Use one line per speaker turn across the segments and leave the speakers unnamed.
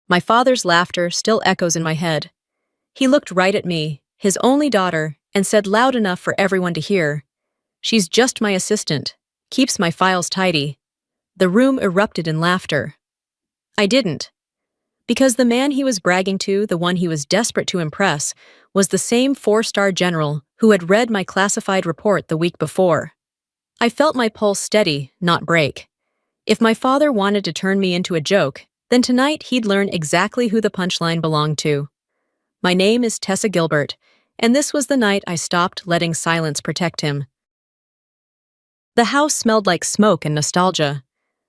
My father's laughter still echoes in my head. He looked right at me, his only daughter, and said loud enough for everyone to hear, "She's just my assistant, keeps my files tidy." The room erupted in laughter. I didn't. Because the man he was bragging to, the one he was desperate to impress, was the same four-star general who had read my classified report the week before. I felt my pulse steady, not break. If my father wanted to turn me into a joke, then tonight he'd learn exactly who the punchline belonged to. My name is Tessa Gilbert, and this was the night I stopped letting silence protect him. The house smelled like smoke and nostalgia.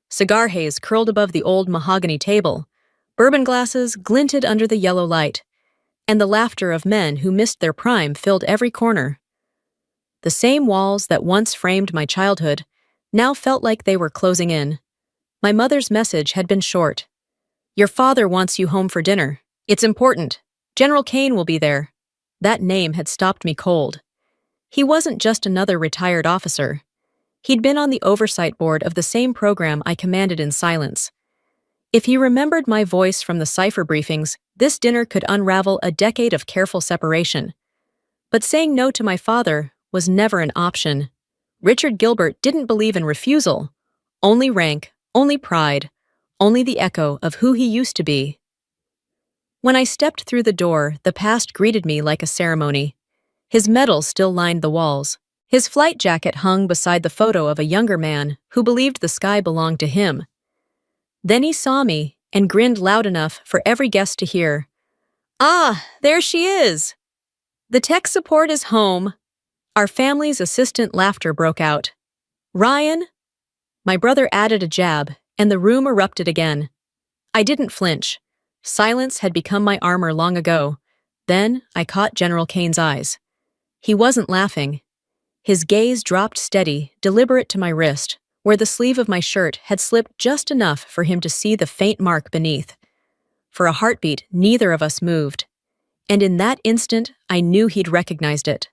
Cigar haze curled above the old mahogany table. Bourbon glasses glinted under the yellow light, and the laughter of men who missed their prime filled every corner. The same walls that once framed my childhood now felt like they were closing in. My mother's message had been short. "Your father wants you home for dinner. It's important. General Kane will be there." That name had stopped me cold. He wasn't just another retired officer. He'd been on the oversight board of the same program I commanded in silence. If he remembered my voice from the cipher briefings, this dinner could unravel a decade of careful separation. But saying no to my father was never an option. Richard Gilbert didn't believe in refusal. Only rank, only pride, only the echo of who he used to be. When I stepped through the door, the past greeted me like a ceremony. His medals still lined the walls. His flight jacket hung beside the photo of a younger man who believed the sky belonged to him. Then he saw me and grinned loud enough for every guest to hear. "Ah, there she is! The tech support is home." Our family's assistant laughter broke out. "Ryan?" My brother added a jab, and the room erupted again. I didn't flinch. Silence had become my armor long ago. Then I caught General Kane's eyes. He wasn't laughing. His gaze dropped steady, deliberate to my wrist, where the sleeve of my shirt had slipped just enough for him to see the faint mark beneath. For a heartbeat, neither of us moved. And in that instant, I knew he'd recognized it.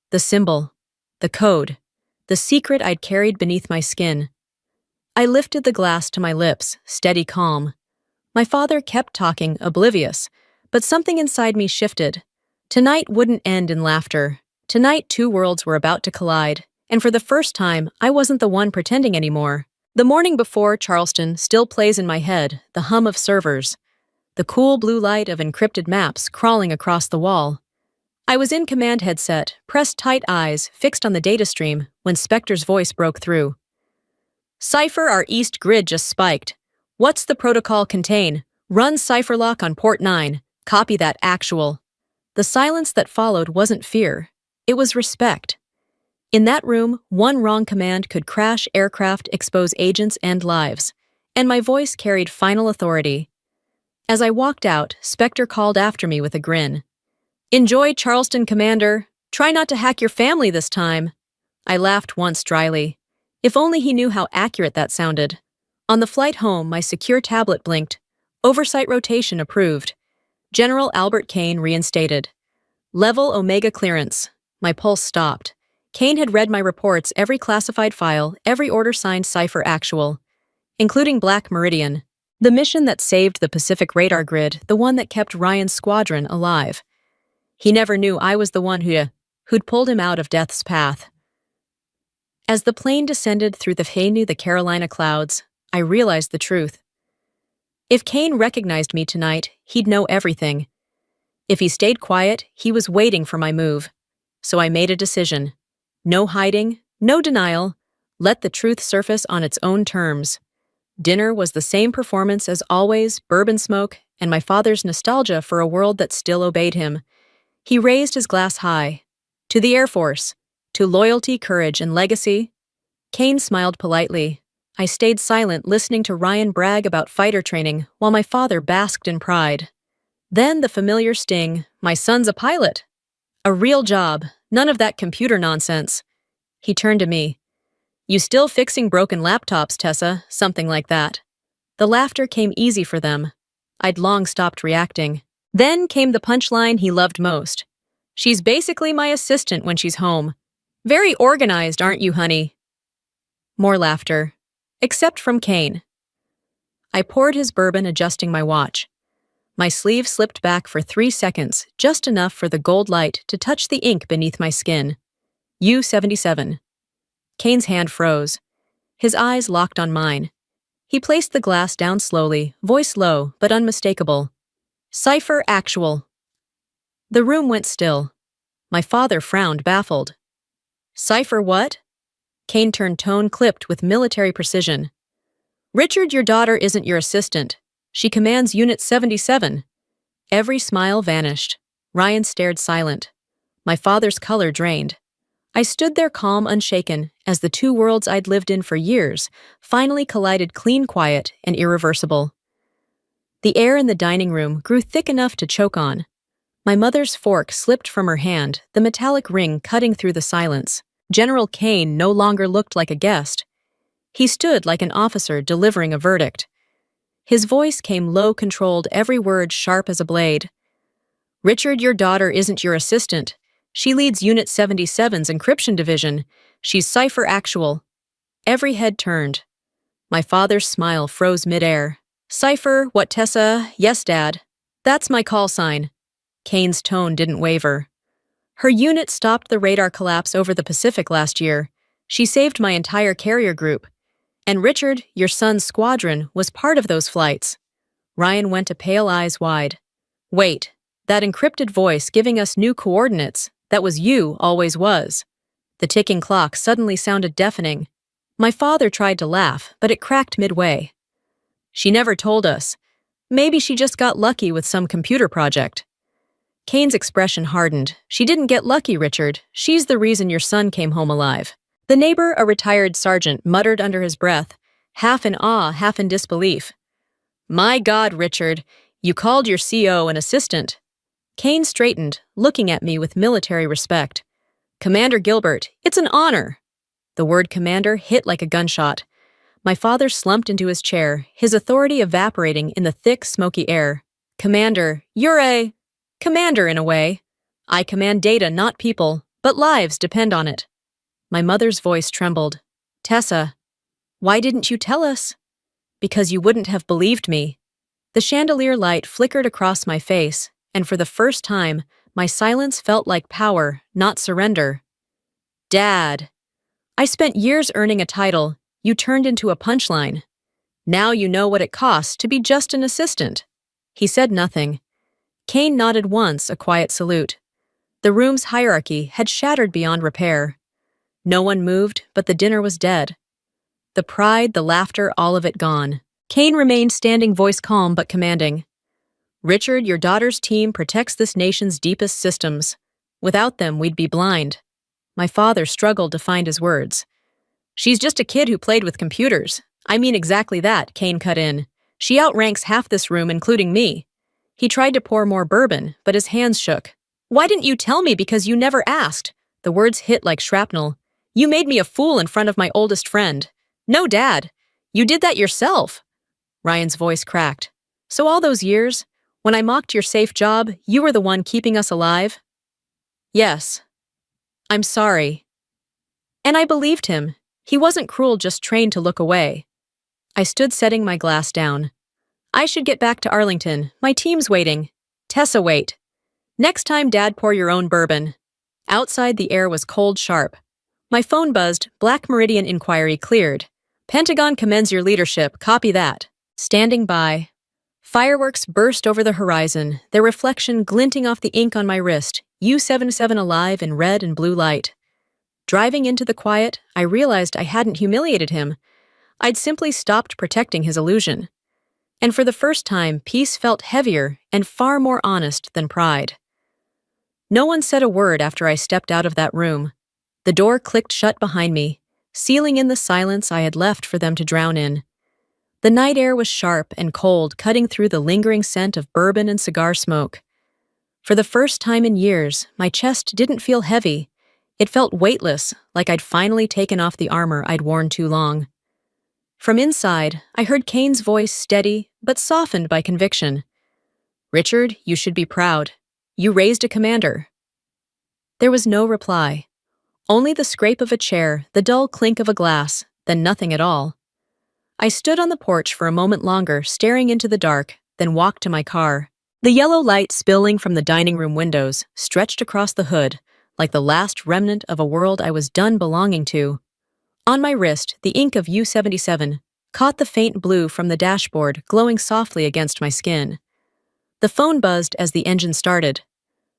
The symbol, the code, the secret I'd carried beneath my skin. I lifted the glass to my lips, steady calm. My father kept talking, oblivious, but something inside me shifted. Tonight wouldn't end in laughter. Tonight, two worlds were about to collide, and for the first time, I wasn't the one pretending anymore. The morning before Charleston still plays in my head, the hum of servers, the cool blue light of encrypted maps crawling across the wall. I was in command headset, pressed tight eyes, fixed on the data stream, when Spectre's voice broke through. "Cipher, our east grid just spiked. What's the protocol contain? Run cipher lock on port 9. Copy that actual." The silence that followed wasn't fear. It was respect. In that room, one wrong command could crash aircraft, expose agents and lives, and my voice carried final authority. As I walked out, Spectre called after me with a grin. "Enjoy Charleston, Commander. Try not to hack your family this time." I laughed once dryly. If only he knew how accurate that sounded. On the flight home, my secure tablet blinked. Oversight rotation approved. General Albert Kane reinstated. Level Omega clearance. My pulse stopped. Kane had read my reports, every classified file, every order signed cipher actual, including Black Meridian, the mission that saved the Pacific radar grid, the one that kept Ryan's squadron alive. He never knew I was the one who'd pulled him out of death's path. As the plane descended through the Carolina clouds, I realized the truth. If Kane recognized me tonight, he'd know everything. If he stayed quiet, he was waiting for my move. So I made a decision. No hiding, no denial. Let the truth surface on its own terms. Dinner was the same performance as always, bourbon smoke, and my father's nostalgia for a world that still obeyed him. He raised his glass high. "To the Air Force. To loyalty, courage, and legacy." Kane smiled politely. I stayed silent, listening to Ryan brag about fighter training while my father basked in pride. Then the familiar sting, "My son's a pilot." A real job, none of that computer nonsense. He turned to me. "You still fixing broken laptops, Tessa?" Something like that. The laughter came easy for them. I'd long stopped reacting. Then came the punchline he loved most. "She's basically my assistant when she's home. Very organized, aren't you, honey?" More laughter. Except from Kane. I poured his bourbon, adjusting my watch. My sleeve slipped back for 3 seconds, just enough for the gold light to touch the ink beneath my skin. U-77. Kane's hand froze. His eyes locked on mine. He placed the glass down slowly, voice low but unmistakable. Cipher actual. The room went still. My father frowned, baffled. Cipher what? Kane turned tone clipped with military precision. Richard, your daughter isn't your assistant. She commands Unit 77. Every smile vanished. Ryan stared silent. My father's color drained. I stood there calm, unshaken, as the two worlds I'd lived in for years finally collided, clean, quiet, and irreversible. The air in the dining room grew thick enough to choke on. My mother's fork slipped from her hand, the metallic ring cutting through the silence. General Kane no longer looked like a guest. He stood like an officer delivering a verdict. His voice came low, controlled, every word sharp as a blade. Richard, your daughter isn't your assistant. She leads Unit 77's encryption division. She's Cipher actual. Every head turned. My father's smile froze midair. Cipher, what, Tessa? Yes, Dad. That's my call sign. Kane's tone didn't waver. Her unit stopped the radar collapse over the Pacific last year. She saved my entire carrier group. And Richard, your son's squadron, was part of those flights. Ryan went to pale, eyes wide. Wait, that encrypted voice giving us new coordinates, that was you, always was. The ticking clock suddenly sounded deafening. My father tried to laugh, but it cracked midway. She never told us. Maybe she just got lucky with some computer project. Kane's expression hardened. She didn't get lucky, Richard. She's the reason your son came home alive. The neighbor, a retired sergeant, muttered under his breath, half in awe, half in disbelief. My God, Richard, you called your CO an assistant. Kane straightened, looking at me with military respect. Commander Gilbert, it's an honor. The word commander hit like a gunshot. My father slumped into his chair, his authority evaporating in the thick, smoky air. Commander, you're a... Commander, in a way. I command data, not people, but lives depend on it. My mother's voice trembled. Tessa, why didn't you tell us? Because you wouldn't have believed me. The chandelier light flickered across my face, and for the first time, my silence felt like power, not surrender. Dad. I spent years earning a title. You turned into a punchline. Now you know what it costs to be just an assistant. He said nothing. Kane nodded once, a quiet salute. The room's hierarchy had shattered beyond repair. No one moved, but the dinner was dead. The pride, the laughter, all of it gone. Kane remained standing, voice calm but commanding. Richard, your daughter's team protects this nation's deepest systems. Without them, we'd be blind. My father struggled to find his words. She's just a kid who played with computers. I mean exactly that, Kane cut in. She outranks half this room, including me. He tried to pour more bourbon, but his hands shook. Why didn't you tell me? Because you never asked. The words hit like shrapnel. You made me a fool in front of my oldest friend. No, Dad. You did that yourself. Ryan's voice cracked. So all those years, when I mocked your safe job, you were the one keeping us alive? Yes. I'm sorry. And I believed him. He wasn't cruel, just trained to look away. I stood setting my glass down. I should get back to Arlington. My team's waiting. Tessa, wait. Next time, Dad, pour your own bourbon. Outside, the air was cold, sharp. My phone buzzed. Black Meridian inquiry cleared. Pentagon commends your leadership. Copy that. Standing by. Fireworks burst over the horizon, their reflection glinting off the ink on my wrist, U-77 alive in red and blue light. Driving into the quiet, I realized I hadn't humiliated him. I'd simply stopped protecting his illusion. And for the first time, peace felt heavier and far more honest than pride. No one said a word after I stepped out of that room. The door clicked shut behind me, sealing in the silence I had left for them to drown in. The night air was sharp and cold, cutting through the lingering scent of bourbon and cigar smoke. For the first time in years, my chest didn't feel heavy. It felt weightless, like I'd finally taken off the armor I'd worn too long. From inside, I heard Kane's voice, steady but softened by conviction. Richard, you should be proud. You raised a commander. There was no reply. Only the scrape of a chair, the dull clink of a glass, then nothing at all. I stood on the porch for a moment longer, staring into the dark, then walked to my car. The yellow light spilling from the dining room windows stretched across the hood, like the last remnant of a world I was done belonging to. On my wrist, the ink of U-77 caught the faint blue from the dashboard glowing softly against my skin. The phone buzzed as the engine started.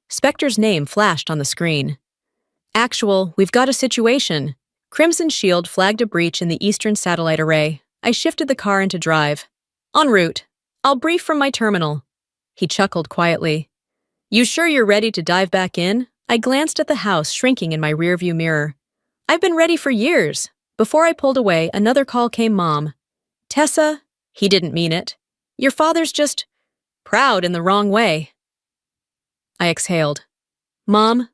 Spectre's name flashed on the screen. Actual, we've got a situation. Crimson Shield flagged a breach in the eastern satellite array. I shifted the car into drive. En route. I'll brief from my terminal. He chuckled quietly. You sure you're ready to dive back in? I glanced at the house shrinking in my rearview mirror. I've been ready for years. Before I pulled away, another call came. Mom. Tessa? He didn't mean it. Your father's just proud in the wrong way. I exhaled. Mom?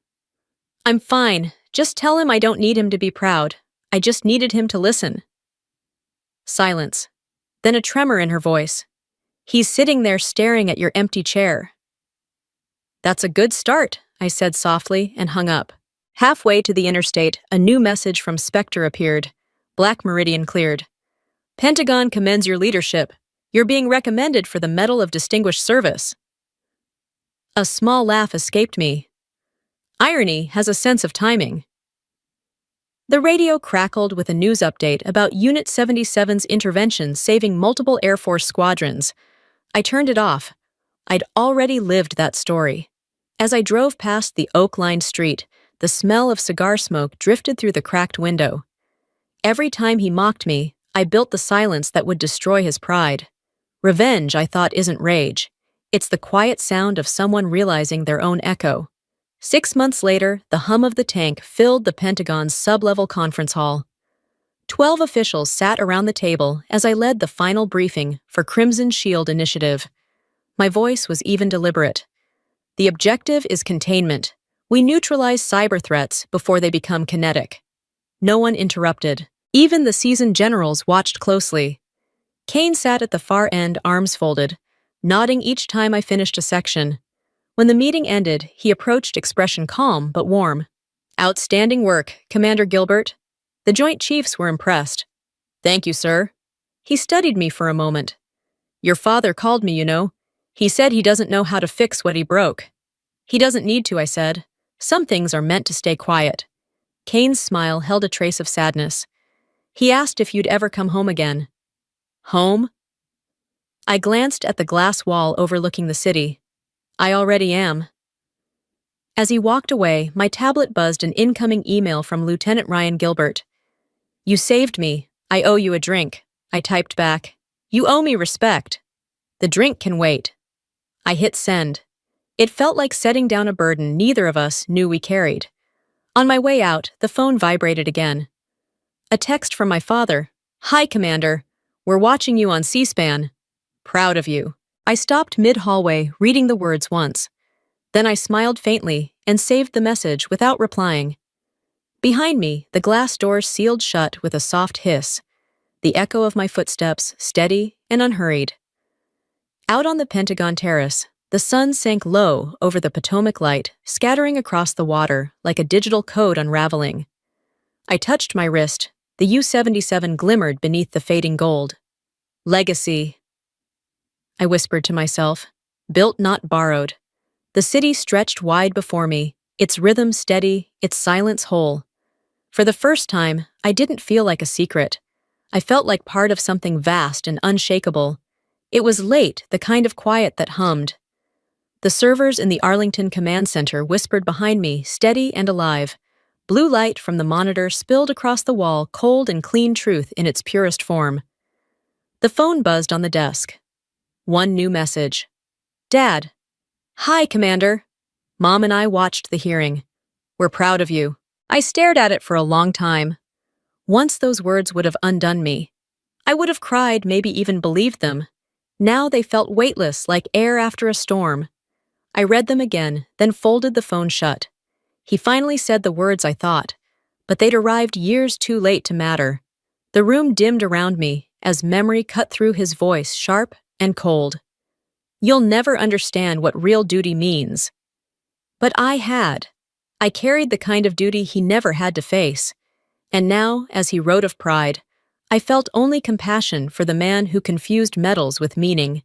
I'm fine. Just tell him I don't need him to be proud. I just needed him to listen. Silence. Then a tremor in her voice. He's sitting there staring at your empty chair. That's a good start, I said softly and hung up. Halfway to the interstate, a new message from Spectre appeared. Black Meridian cleared. Pentagon commends your leadership. You're being recommended for the Medal of Distinguished Service. A small laugh escaped me. Irony has a sense of timing. The radio crackled with a news update about Unit 77's intervention saving multiple Air Force squadrons. I turned it off. I'd already lived that story. As I drove past the oak-lined street, the smell of cigar smoke drifted through the cracked window. Every time he mocked me, I built the silence that would destroy his pride. Revenge, I thought, isn't rage. It's the quiet sound of someone realizing their own echo. 6 months later, the hum of the tank filled the Pentagon's sub-level conference hall. 12 officials sat around the table as I led the final briefing for Crimson Shield Initiative. My voice was even deliberate. The objective is containment. We neutralize cyber threats before they become kinetic. No one interrupted. Even the seasoned generals watched closely. Kane sat at the far end, arms folded, nodding each time I finished a section. When the meeting ended, he approached, expression calm but warm. Outstanding work, Commander Gilbert. The Joint Chiefs were impressed. Thank you, sir. He studied me for a moment. Your father called me, you know. He said he doesn't know how to fix what he broke. He doesn't need to, I said. Some things are meant to stay quiet. Kane's smile held a trace of sadness. He asked if you'd ever come home again. Home? I glanced at the glass wall overlooking the city. I already am. As he walked away, my tablet buzzed an incoming email from Lieutenant Ryan Gilbert. You saved me. I owe you a drink. I typed back. You owe me respect. The drink can wait. I hit send. It felt like setting down a burden neither of us knew we carried. On my way out, the phone vibrated again. A text from my father. Hi, Commander. We're watching you on C-SPAN. Proud of you. I stopped mid-hallway, reading the words once. Then I smiled faintly and saved the message without replying. Behind me, the glass doors sealed shut with a soft hiss, the echo of my footsteps steady and unhurried. Out on the Pentagon terrace, the sun sank low over the Potomac light, scattering across the water like a digital code unraveling. I touched my wrist. The U-77 glimmered beneath the fading gold. Legacy. I whispered to myself. Built, not borrowed. The city stretched wide before me, its rhythm steady, its silence whole. For the first time, I didn't feel like a secret. I felt like part of something vast and unshakable. It was late, the kind of quiet that hummed. The servers in the Arlington Command Center whispered behind me, steady and alive. Blue light from the monitor spilled across the wall, cold and clean truth in its purest form. The phone buzzed on the desk. One new message. Dad. Hi, Commander. Mom and I watched the hearing. We're proud of you. I stared at it for a long time. Once those words would have undone me. I would have cried, maybe even believed them. Now they felt weightless, like air after a storm. I read them again, then folded the phone shut. He finally said the words I thought, but they'd arrived years too late to matter. The room dimmed around me as memory cut through his voice, sharp and cold. You'll never understand what real duty means. But I had. I carried the kind of duty he never had to face. And now, as he wrote of pride, I felt only compassion for the man who confused medals with meaning.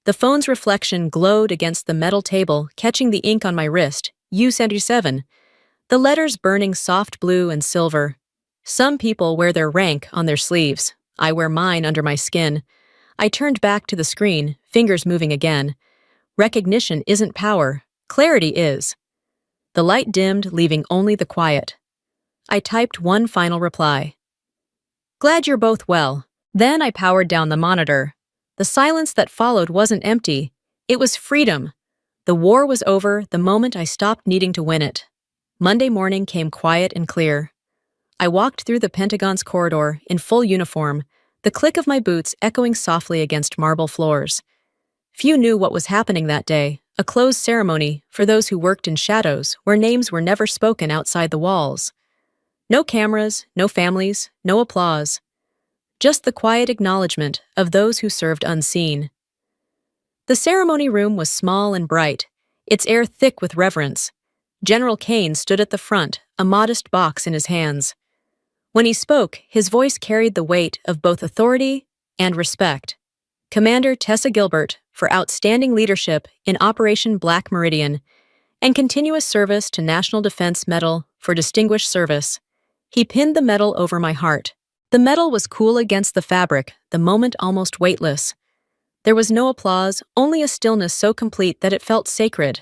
The phone's reflection glowed against the metal table, catching the ink on my wrist, U77, the letters burning soft blue and silver. Some people wear their rank on their sleeves. I wear mine under my skin. I turned back to the screen, fingers moving again. Recognition isn't power. Clarity is. The light dimmed, leaving only the quiet. I typed one final reply. Glad you're both well. Then I powered down the monitor. The silence that followed wasn't empty. It was freedom. The war was over the moment I stopped needing to win it. Monday morning came quiet and clear. I walked through the Pentagon's corridor in full uniform, the click of my boots echoing softly against marble floors. Few knew what was happening that day, a closed ceremony for those who worked in shadows where names were never spoken outside the walls. No cameras, no families, no applause. Just the quiet acknowledgement of those who served unseen. The ceremony room was small and bright, its air thick with reverence. General Kane stood at the front, a modest box in his hands. When he spoke, his voice carried the weight of both authority and respect. Commander Tessa Gilbert for outstanding leadership in Operation Black Meridian and continuous service to National Defense Medal for distinguished service. He pinned the medal over my heart. The medal was cool against the fabric, the moment almost weightless. There was no applause, only a stillness so complete that it felt sacred.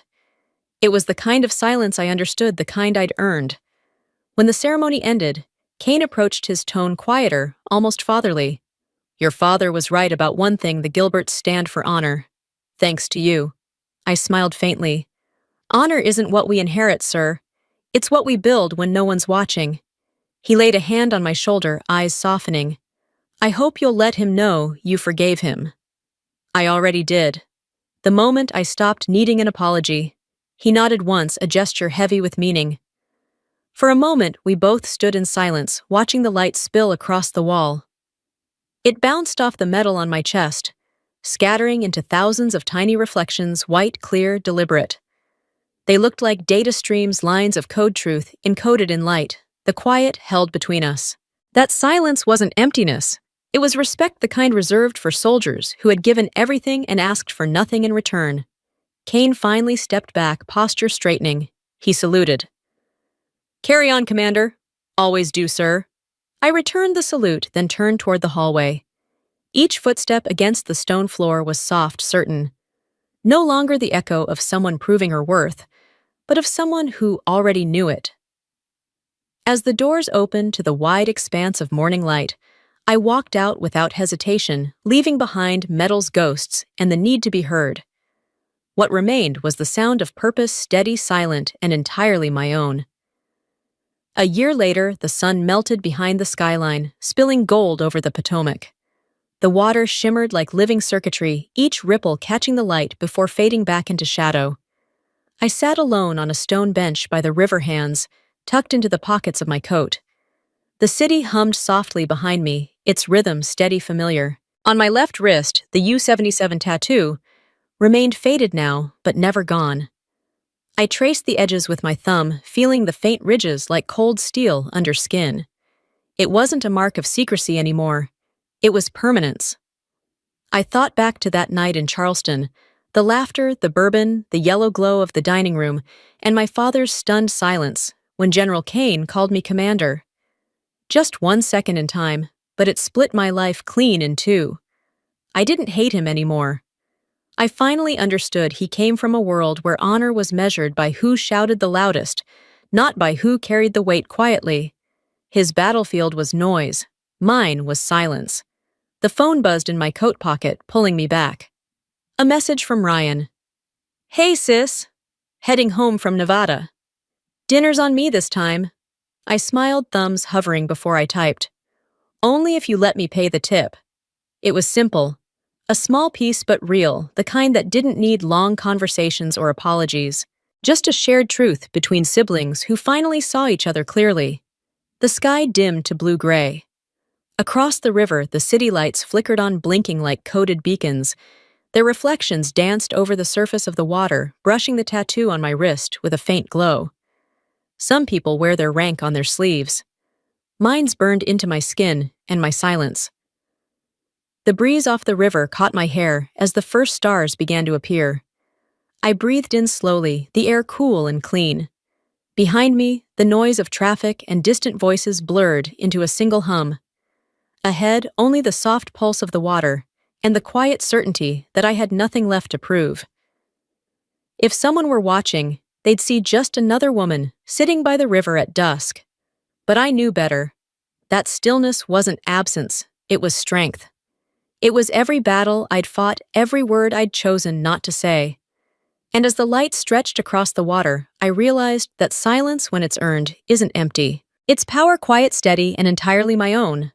It was the kind of silence I understood, the kind I'd earned. When the ceremony ended, Kane approached, his tone quieter, almost fatherly. Your father was right about one thing: the Gilberts stand for honor. Thanks to you. I smiled faintly. Honor isn't what we inherit, sir. It's what we build when no one's watching. He laid a hand on my shoulder, eyes softening. I hope you'll let him know you forgave him. I already did. The moment I stopped needing an apology. He nodded once, a gesture heavy with meaning. For a moment, we both stood in silence, watching the light spill across the wall. It bounced off the metal on my chest, scattering into thousands of tiny reflections, white, clear, deliberate. They looked like data streams, lines of code truth encoded in light, the quiet held between us. That silence wasn't emptiness. It was respect, the kind reserved for soldiers who had given everything and asked for nothing in return. Kane finally stepped back, posture straightening. He saluted. Carry on, Commander. Always do, sir. I returned the salute, then turned toward the hallway. Each footstep against the stone floor was soft, certain. No longer the echo of someone proving her worth, but of someone who already knew it. As the doors opened to the wide expanse of morning light, I walked out without hesitation, leaving behind metal's ghosts and the need to be heard. What remained was the sound of purpose, steady, silent, and entirely my own. A year later, the sun melted behind the skyline, spilling gold over the Potomac. The water shimmered like living circuitry, each ripple catching the light before fading back into shadow. I sat alone on a stone bench by the river hands, tucked into the pockets of my coat. The city hummed softly behind me, its rhythm steady, familiar. On my left wrist, the U77 tattoo remained faded now, but never gone. I traced the edges with my thumb, feeling the faint ridges like cold steel under skin. It wasn't a mark of secrecy anymore. It was permanence. I thought back to that night in Charleston, the laughter, the bourbon, the yellow glow of the dining room, and my father's stunned silence when General Kane called me commander. Just 1 second in time, but it split my life clean in two. I didn't hate him anymore. I finally understood he came from a world where honor was measured by who shouted the loudest, not by who carried the weight quietly. His battlefield was noise. Mine was silence. The phone buzzed in my coat pocket, pulling me back. A message from Ryan. Hey, sis. Heading home from Nevada. Dinner's on me this time. I smiled, thumbs hovering before I typed. Only if you let me pay the tip. It was simple. A small piece but real, the kind that didn't need long conversations or apologies. Just a shared truth between siblings who finally saw each other clearly. The sky dimmed to blue-gray. Across the river, the city lights flickered on, blinking like coded beacons. Their reflections danced over the surface of the water, brushing the tattoo on my wrist with a faint glow. Some people wear their rank on their sleeves. Mine's burned into my skin and my silence. The breeze off the river caught my hair as the first stars began to appear. I breathed in slowly, the air cool and clean. Behind me, the noise of traffic and distant voices blurred into a single hum. Ahead, only the soft pulse of the water and the quiet certainty that I had nothing left to prove. If someone were watching, they'd see just another woman sitting by the river at dusk. But I knew better. That stillness wasn't absence, it was strength. It was every battle I'd fought, every word I'd chosen not to say. And as the light stretched across the water, I realized that silence, when it's earned, isn't empty. It's power quiet, steady, and entirely my own.